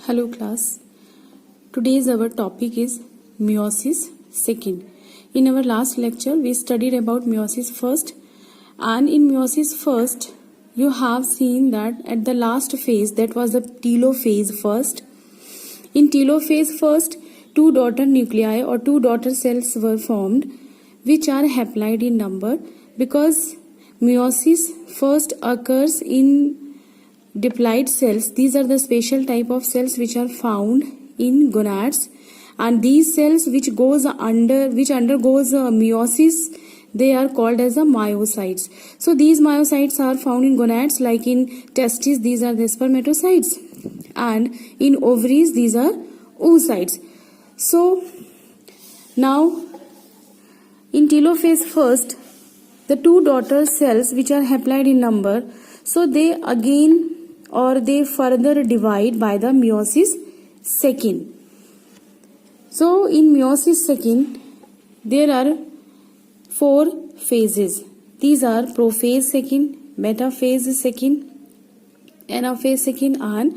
Hello class. Today's our topic is meiosis second. In our last lecture we studied about meiosis first, and in meiosis first you have seen that at the last phase, that was the telophase first. In telophase first, two daughter nuclei or two daughter cells were formed which are haplide in number, because meiosis first occurs in diploid cells. These are the special type of cells which are found in gonads, and these cells which undergoes meiosis, they are called as the myocytes. So these myocytes are found in gonads, like in testes these are the spermatocytes, and in ovaries these are oocytes. So now in telophase first, the two daughter cells which are haplide in number, so they again or they further divide by the meiosis second. So in meiosis second there are four phases. These are prophase second, metaphase second, anaphase second and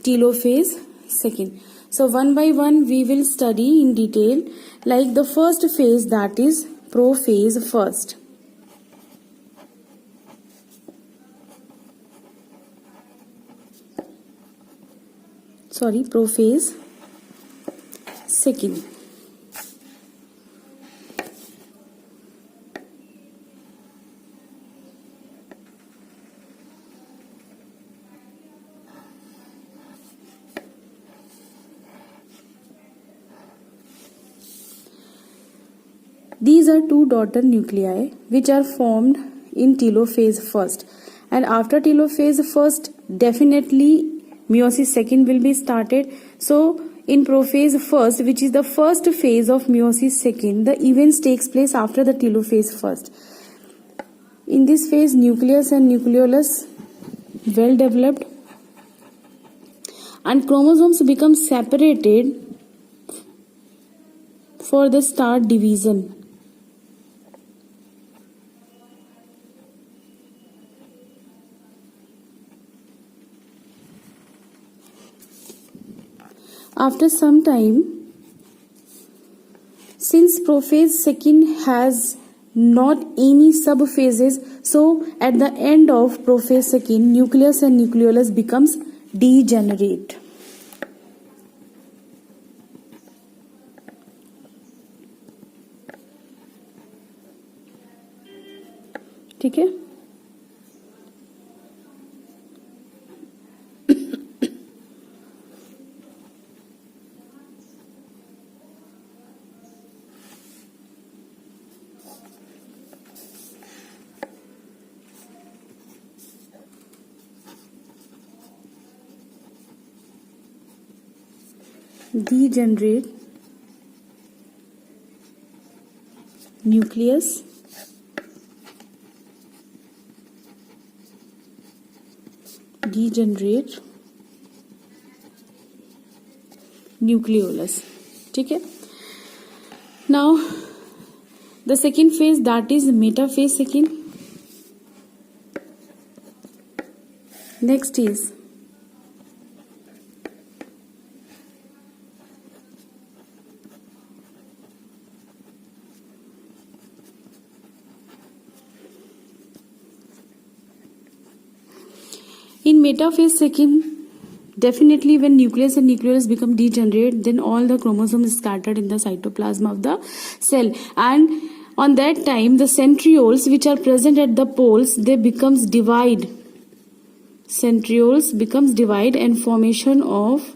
telophase second. So one by one we will study in detail, like the first phase, that is prophase first. Prophase second. These are two daughter nuclei which are formed in telophase first, and after telophase first definitely meiosis second will be started. So in prophase first, which is the first phase of meiosis second, the events takes place after the telophase first. In this phase nucleus and nucleolus well developed, and chromosomes become separated for the start division. After some time, since prophase second has not any subphases, so at the end of prophase second, nucleus and nucleolus becomes degenerate. ठीक है? Degenerate nucleus, degenerate nucleolus. ठीक है? Now the second phase, that is metaphase second. Next is in metaphase second, definitely when nucleus and nucleolus become degenerate, then all the chromosomes is scattered in the cytoplasm of the cell, and on that time the centrioles which are present at the poles, they becomes divide. Centrioles becomes divide and formation of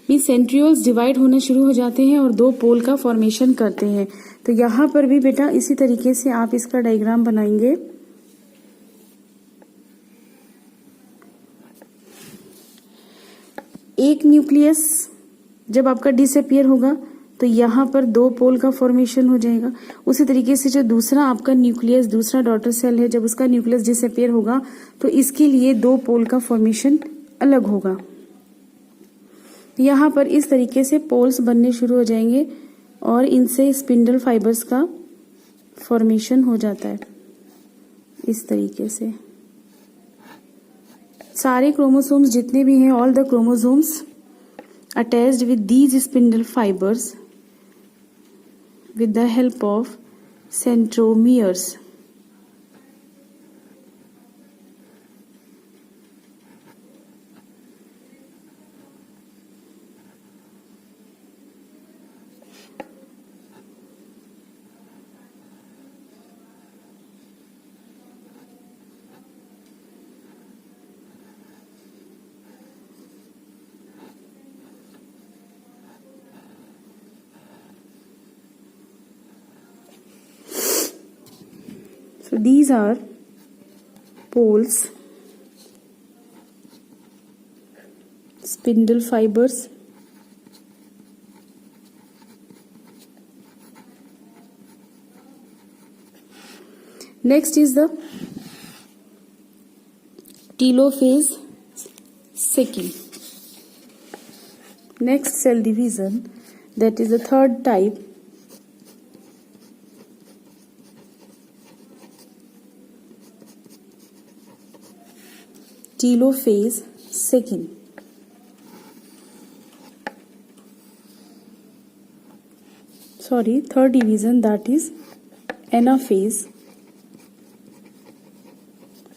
centrioles divide होना शुरू हो जाते हैं और दो पोल का formation करते हैं. तो यहाँ पर भी बेटा इसी तरीके से आप इसका डायग्राम बनाएंगे. एक न्यूक्लियस जब आपका डिसअपियर होगा तो यहाँ पर दो पोल का फॉर्मेशन हो जाएगा. उसी तरीके से जो दूसरा आपका न्यूक्लियस, दूसरा डॉटर सेल है, जब उसका न्यूक्लियस डिसअपियर होगा तो इसके लिए दो पोल का फॉर्मेशन अलग होगा. यहाँ पर इस तरीके से पोल्स बनने शुरू हो जाएंगे और इनसे स्पिंडल फाइबर्स का फॉर्मेशन हो जाता है इस तरीके से. सारे क्रोमोसोम्स जितने भी हैं, all the chromosomes attached with these spindle fibres with the help of centromeres. So these are poles, spindle fibers, next is the telophase second. Next cell division, that is the third type, telophase second. Third division, that is anaphase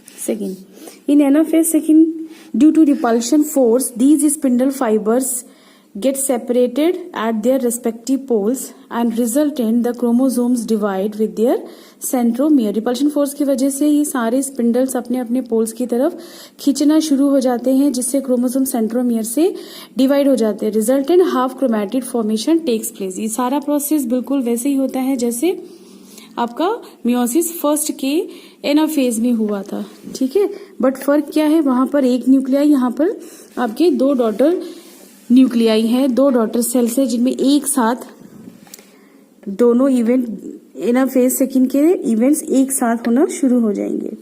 second. In anaphase second, due to repulsion force, these spindle fibers get separated at their respective poles and result in the chromosomes divide with their centromere. Repulsion force की वजह से ये सारे spindles अपने अपने poles की तरफ खींचना शुरू हो जाते हैं, जिससे क्रोमोसोम सेंट्रोमियर से डिवाइड हो जाते हैं. Result in half chromatid formation takes place. ये सारा प्रोसेस बिल्कुल वैसे ही होता है जैसे आपका मियोसिस फर्स्ट के एनाफेज में हुआ था. ठीक है, बट फर्क क्या है, वहां पर एक न्यूक्लियाई, यहाँ पर आपके दो डॉटर न्यूक्लियाई है, दो डॉटर सेल्स है, जिनमें एक साथ दोनों इवेंट एनाफेज सेकंड के इवेंट्स एक साथ होना शुरू हो जाएंगे.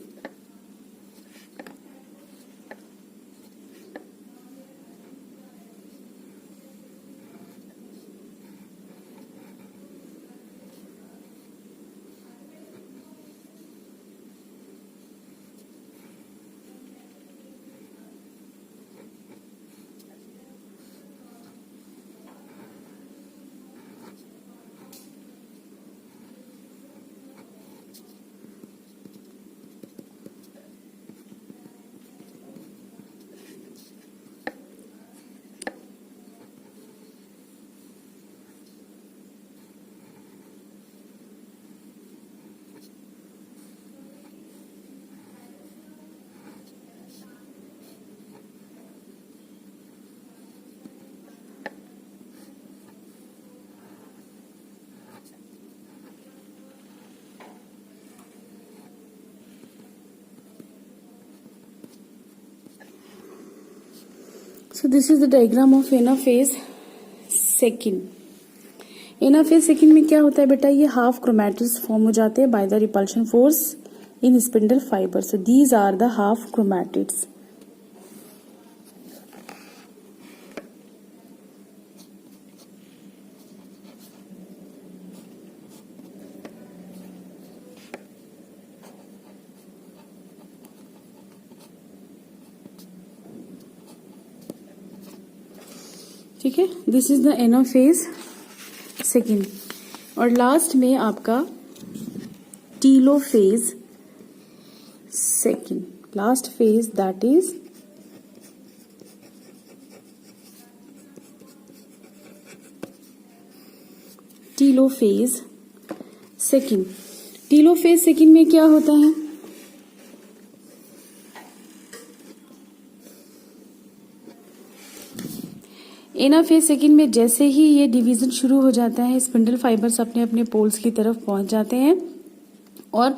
So this is the diagram of anaphase second. Anaphase second में क्या होता है बेटा, ये हाफ क्रोमैटिड्स फॉर्म हो जाते हैं by the repulsion force in spindle fibre. So these are the half chromatids. ठीक है, this is the anaphase second. और लास्ट में आपका telophase second, last phase that is telophase second. Telophase second में क्या होता है, एनाफेज सेकेंड में जैसे ही ये डिवीजन शुरू हो जाता है, स्पिंडल फाइबर्स अपने अपने पोल्स की तरफ पहुंच जाते हैं और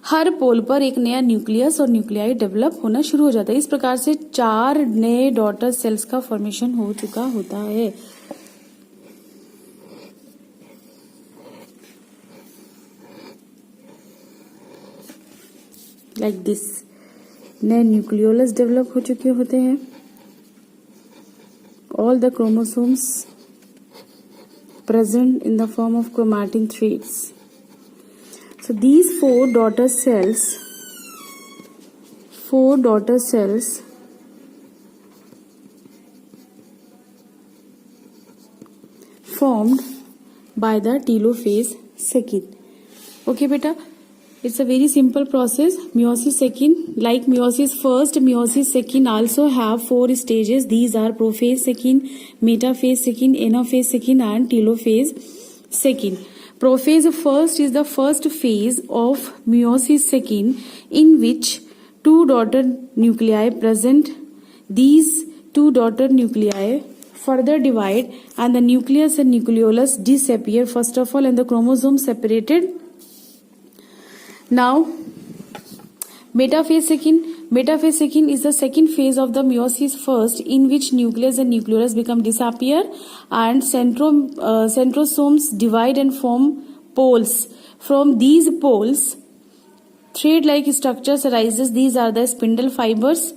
हर पोल पर एक नया न्यूक्लियस और न्यूक्लियाई डेवलप होना शुरू हो जाता है. इस प्रकार से 4 नए डॉटर सेल्स का फॉर्मेशन हो चुका होता है. लाइक दिस, नए न्यूक्लियोलस डेवलप हो चुके होते हैं. All the chromosomes present in the form of chromatin threads. So these four daughter cells formed by the telophase second. Okay beta, it's a very simple process. Meiosis second, like meiosis first, meiosis second also have 4 stages. These are prophase second, metaphase second, anaphase second and telophase second. Prophase first is the first phase of meiosis second, in which 2 daughter nuclei present. These 2 daughter nuclei further divide and the nucleus and nucleolus disappear first of all and the chromosome separated. Now metaphase second is the second phase of the meiosis first, in which nucleus and nucleolus become disappear and centrosomes divide and form poles. From these poles thread-like structures arises. These are the spindle fibers.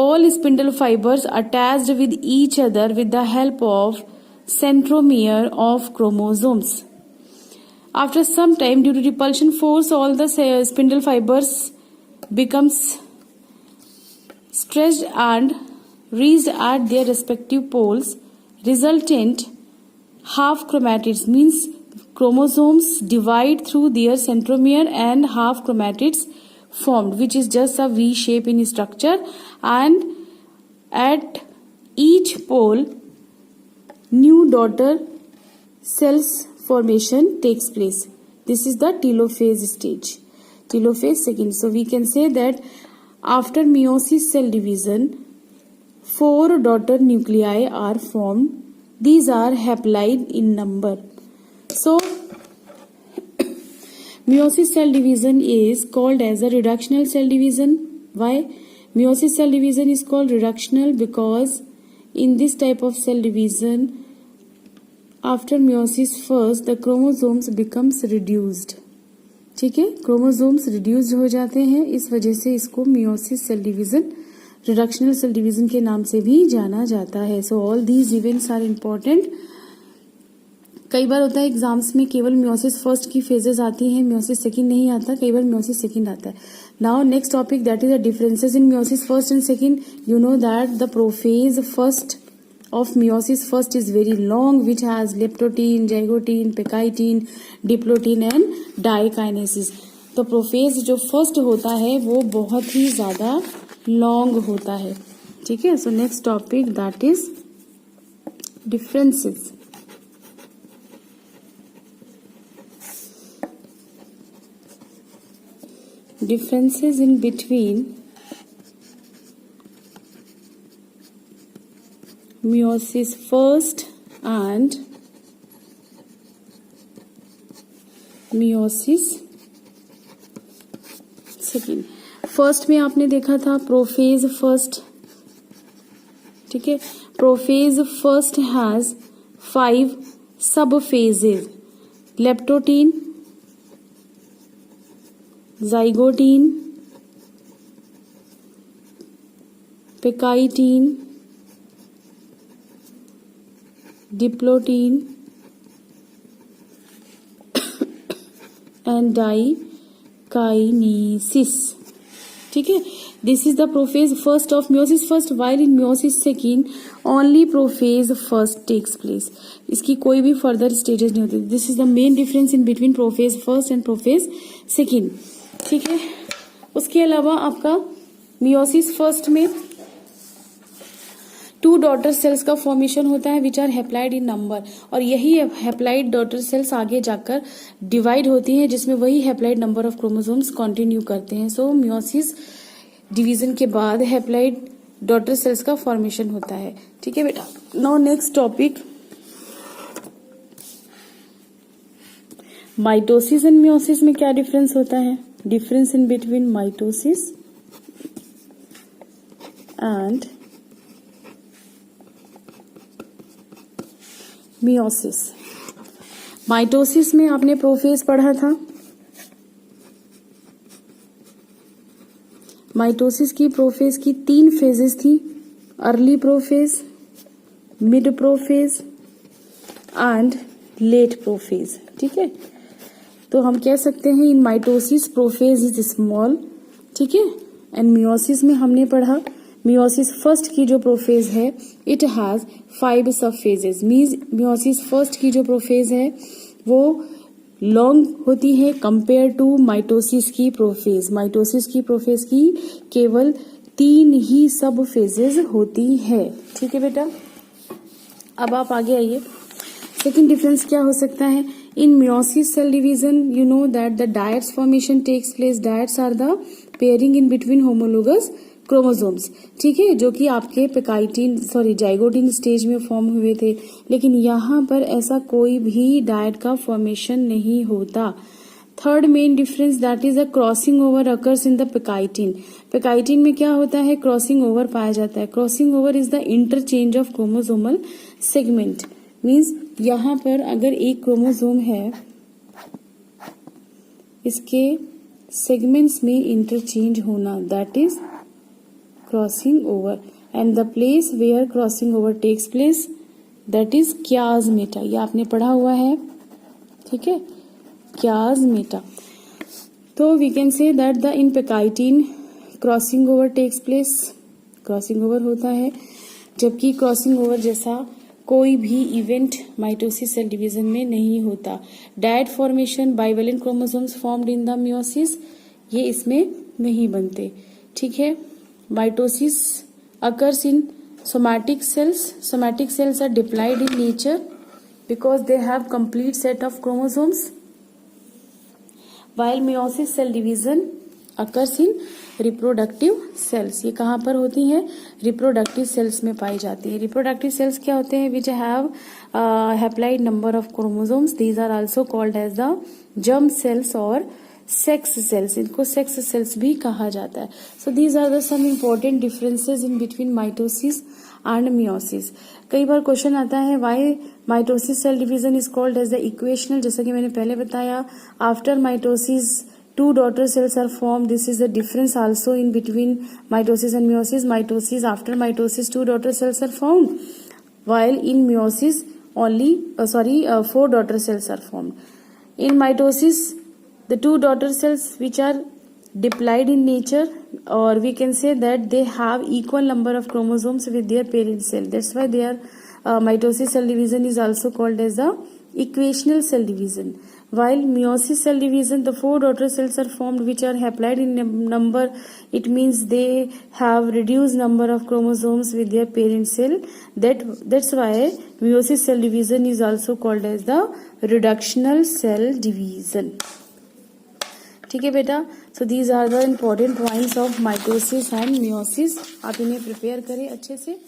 All spindle fibers attached with each other with the help of centromere of chromosomes. After some time, due to repulsion force, all the spindle fibers becomes stretched and reached at their respective poles. Resultant half chromatids means chromosomes divide through their centromere and half chromatids formed, which is just a V shape in structure, and at each pole new daughter cells formation takes place. This is the telophase stage, telophase second. So we can say that after meiosis cell division, 4 daughter nuclei are formed. These are haplide in number. So meiosis cell division is called as a reductional cell division. Why? Meiosis cell division is called reductional because in this type of cell division, after meiosis first, the chromosomes becomes reduced. ठीक है, chromosomes reduced हो जाते हैं, इस वजह से इसको meiosis cell division, reductional cell division के नाम से भी जाना जाता है. So all these events are important. कई बार होता है एग्जाम्स में केवल meiosis फर्स्ट की फेजेस आती हैं, meiosis सेकंड नहीं आता, कई बार meiosis सेकंड आता है. Now next topic, that is the differences in meiosis first and second. You know that the prophase first of meiosis first is very long, which has leptotin, zygotin, pectine, diplotin and dikinesis. तो prophase जो first होता है वो बहुत ही ज्यादा long होता है. ठीक है. So next topic that is differences. Differences in between meiosis first and meiosis second. First में आपने देखा था प्रोफेज फर्स्ट. ठीक है. प्रोफेज फर्स्ट हैज 5 सब phases: leptotene, zygotin, pectine, diplotin and dikinesis. ठीक है. This is the prophase first of meiosis first, while in meiosis second only prophase first takes place. इसकी कोई भी further stages नहीं होती. This is the main difference in between prophase first and prophase second. ठीक है. उसके अलावा आपका meiosis फर्स्ट में 2 डॉटर सेल्स का फॉर्मेशन होता है which are haploid in number, और यही हैप्लाइड डॉटर सेल्स आगे जाकर डिवाइड होती हैं जिसमें वही haploid number of chromosomes continue करते हैं. सो meiosis डिवीजन के बाद हैप्लाइड डॉटर सेल्स का फॉर्मेशन होता है. ठीक है बेटा. Now next topic, mitosis and meiosis में क्या डिफरेंस होता है. Difference in between mitosis and meiosis. Mitosis में आपने प्रोफेज पढ़ा था. माइटोसिस की प्रोफेज की 3 फेजेस थी: early prophase, mid prophase and let prophase. ठीक है. तो हम कह सकते हैं इन माइटोसिस प्रोफेज इज स्मॉल. ठीक है. एंड meiosis में हमने पढ़ा मियोसिस फर्स्ट की जो प्रोफेज है इट हैज 5 सब फेजेस। मीन्स मियोसिस फर्स्ट की जो प्रोफेज है वो लॉन्ग होती है कंपेयर टू माइटोसिस की प्रोफेज। माइटोसिस की प्रोफेज की केवल 3 ही सब फेजेस होती है। ठीक है बेटा, अब आप आगे आइए। सेकेंड डिफरेंस क्या हो सकता है? In meiosis cell division you know that the dyads formation takes place. Dyads are the pairing in between homologous chromosomes. ठीक है, जो कि आपके जाइगोटिन स्टेज में फॉर्म हुए थे, लेकिन यहाँ पर ऐसा कोई भी डायट का फॉर्मेशन नहीं होता। Third main difference that is a crossing over occurs in the pachytene. Pachytene में क्या होता है? क्रॉसिंग ओवर पाया जाता है। Crossing over is the interchange of chromosomal segment. Means यहाँ पर अगर एक क्रोमोसोम है, इसके सेगमेंट्स में इंटरचेंज होना, that is crossing over. And the place where crossing over takes place, that is chiasmata. ये आपने पढ़ा हुआ है, ठीक है, क्याजमेटा। तो we can say that the in pachytene crossing over takes place, crossing over होता है, जबकि क्रॉसिंग ओवर जैसा कोई भी इवेंट माइटोसिस सेल डिवीजन में नहीं होता। Diet formation, bivalent chromosomes formed in the meiosis, ये इसमें नहीं बनते। ठीक है, mitosis occurs in somatic cells. Somatic cells are diploid in nature because they have complete set of chromosomes, while meiosis cell division occurs in reproductive cells. ये कहाँ पर होती हैं? रिप्रोडक्टिव सेल्स में पाई जाती है। रिप्रोडक्टिव सेल्स क्या होते हैं? Which have haploid number of chromosomes. These are also called as the germ cells और सेक्स सेल्स। इनको सेक्स सेल्स भी कहा जाता है। So these are the some important differences in between mitosis and meiosis. कई बार क्वेश्चन आता है why mitosis cell division is called as the equational. जैसा कि मैंने पहले बताया, after mitosis 2 daughter cells are formed. This is the difference also in between mitosis and meiosis. Mitosis, after mitosis 2 daughter cells are formed, while in meiosis only 4 daughter cells are formed. In mitosis the 2 daughter cells which are diploid in nature, or we can say that they have equal number of chromosomes with their parent cell. That's why their mitosis cell division is also called as the equational cell division. While meiosis cell division, the 4 daughter cells are formed which are haploid in number. It means they have reduced number of chromosomes with their parent cell. That's why meiosis cell division is also called as the reductional cell division. ठीक है बेटा, so these are the important points of mitosis and meiosis. आप इन्हें prepare करें अच्छे से।